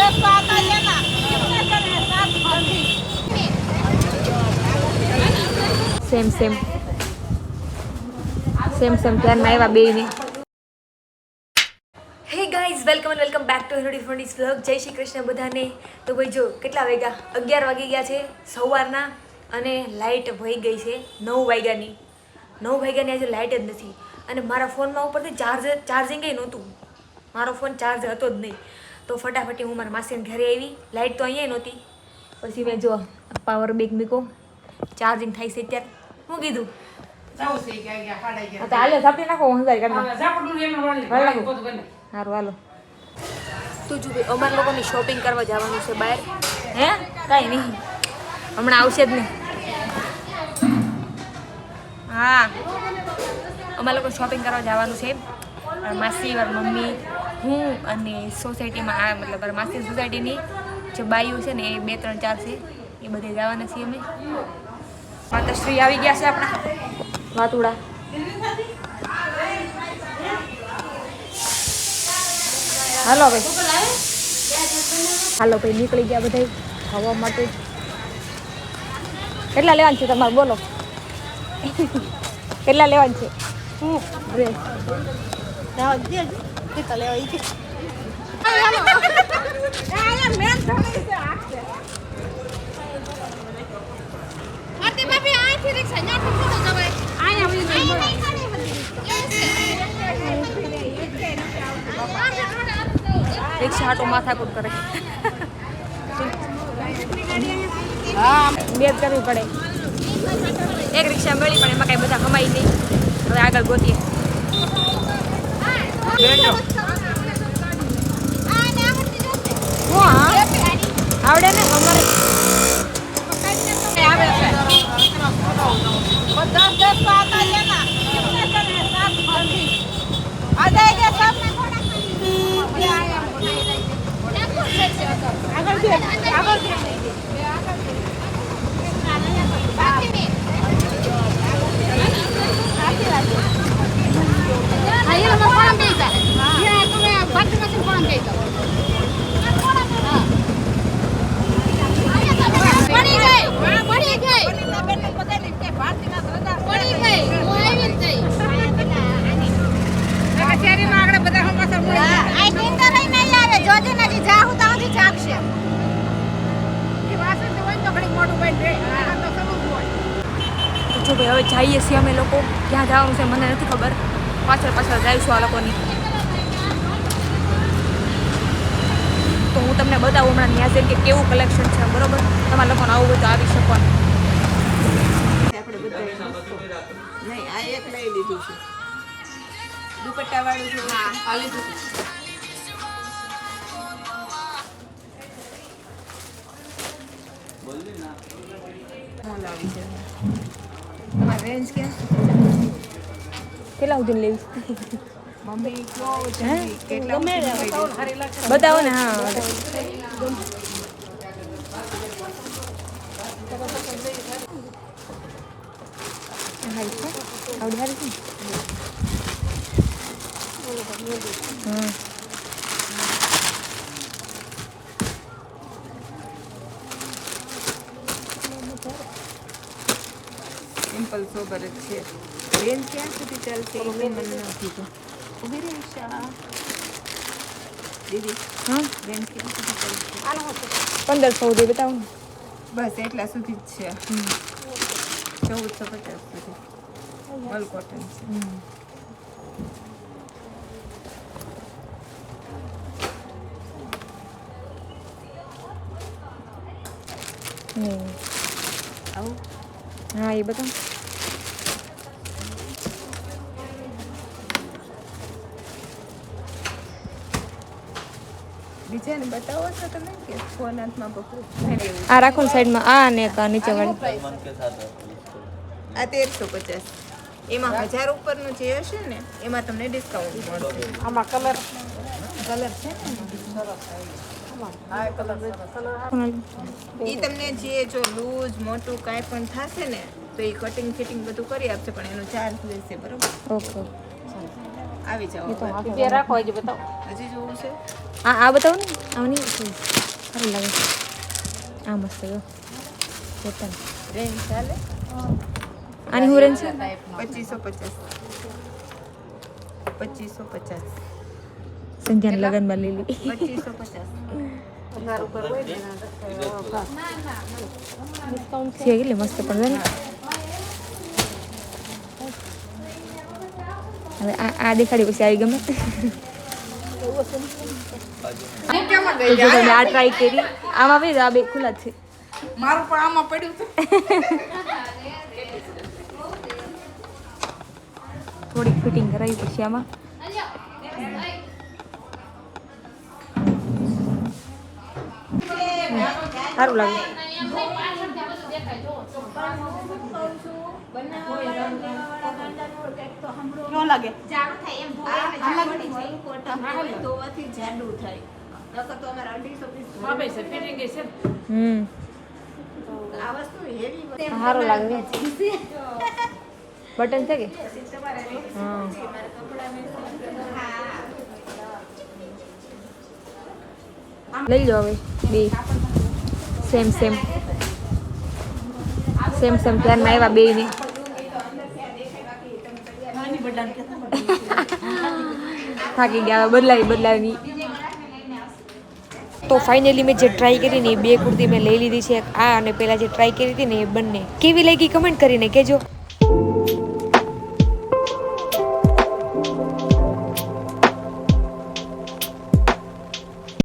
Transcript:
Same same ધ્યાનમાં આવ્યા બેયને. Hey guys, welcome back to different vlog. જય શ્રી કૃષ્ણ બધાને. તો ભાઈ જો કેટલા વાગ્યા, 11 વાગી ગયા છે સવારના, અને લાઇટ વહી ગઈ છે 9 વાગ્યાની. 9 વાગ્યાની આજે લાઇટ જ નથી. અને મારા ફોનમાં ઉપરથી ચાર્જિંગ નહોતું. મારો ફોન ચાર્જ હતો જ નહીં. તો ફટાફટી હું મારા માસીને ઘરે આવી. લાઇટ તો અહીંયા નહોતી. પછી મેં જો પાવર બેંક મૂકો, ચાર્જિંગ થાય છે ત્યારે. હું કીધું હાલો સાપડી નાખો, હું હંગાઈ કાઢ સારું હાલો. તું જો ભાઈ, અમારા લોકોની શોપિંગ કરવા જવાનું છે બહાર. હે કાંઈ નહીં, હમણાં આવશે જ નહીં. હા, અમારા લોકો શોપિંગ કરવા જવાનું છે. માસી, મારી મમ્મી, હું અને સોસાયટીમાં આ મતલબ મારા માસી સોસાયટીની જે બાઈઓ છે ને એ 2, 3, 4 છે, એ બધે જવાના છીએ અમે. માતાશ્રી આવી ગયા છે આપણા વાતુડા. હાલો ભાઈ, હાલો ભાઈ, નીકળી ગયા બધા ખાવા માટે. કેટલા લેવાનું છે તમારે બોલો? કેટલા લેવાનું છે? ડ્રેસ કેટલા લેવા છે? રિક્ષા આટો માથાકૂટ કરે. બે જ કરવી પડે. એક રિક્ષા મળી પણ એમાં કઈ બધા કમાઈ નહીં. હવે આગળ ગોતીએ. આવડે ને અમારે જો ભાઈ હવે જઈએ છીએ અમે લોકો. ક્યાં જવાનું છે મને નથી ખબર. પાછળ જઈશું આ લોકોની. તો હું તમને બતાવું હમણાં ત્યાં જેમ કે કેવું કલેક્શન છે. બરોબર, તમારા લોકોને આવું બધું આવી શકવાનું. નહીં, આ એક લઈ લીધું છે દુપટ્ટા વાળું છે. હા, આ લીધું છે. લાવી છે તમારી રેન્જ કે કેટલા સુધી લેવી? મમ્મી કયો છે કેટલા બતાવો ને. હા, આવડી હારી છે. સિમ્પલ સોબર જ છે. રેન્જ ક્યાં સુધી ચાલશે એ મને નથી તો ઉભી રહી દીદી. હા, રેન્જ ક્યાં સુધી ચાલશે? 1500 સુધી બતાવો ને. બસ એટલા સુધી જ છે. 1450 સુધી ઓલ કોટન છે. આવું હા, એ બતાવો. બીજાને બતાવો છો તમે કે ફોન હાથમાં પકડો? આ રાખો ને સાઈડમાં. આ ને નીચે વાળી આ 1350. એમાં 1000 ઉપરનું જે હશે ને એમાં તમને ડિસ્કાઉન્ટ મળશે. આમાં કલર છે ને એ તમને જે જો લૂઝ મોટું કાંઈ પણ થશે ને તો એ કટિંગ ફિટિંગ બધું કરી આપશે, પણ એનો ચાર્જ લેશે. બરોબર, ઓકે. આવી જાઓ. રાખો, હજી બતાવો. હજી જોવું છે? આ બતાવો ને. આવની સારું લાગે આ મસ્ત જો વેતન રેન્જ ચાલે આની હું રેન્જ છે 2550 સંધ્યાના લગ્નમાં લીલી 2550 છે કેટલી મસ્ત પણ છે ને હવે આ દેખાડી પછી આવી ગમે જો તમે આ ટ્રાય કરી આમાં બી આ બે ખુલ્લા જ છે મારું પણ આમાં પડ્યું છે થોડીક ફિટિંગ કરાવી પછી આમાં સારું લાગે કેવું લાગે જાડું થાય એમ ધોવાથી જાડું થાય નકર તો અમારે 250 આ વસ્તુ હેવી સારું લાગે બટન છે કે હા લઈ લો હવે બે સેમ ત્યારના આવ્યા બે ને થાકી ગયા બદલાવી તો ફાઇનલી મેં જે ટ્રાય કરી ને એ બે કુર્તી મેં લઈ લીધી છે આ અને પહેલાં જે ટ્રાય કરી હતી ને એ બંને કેવી લાગી કમેન્ટ કરીને કહેજો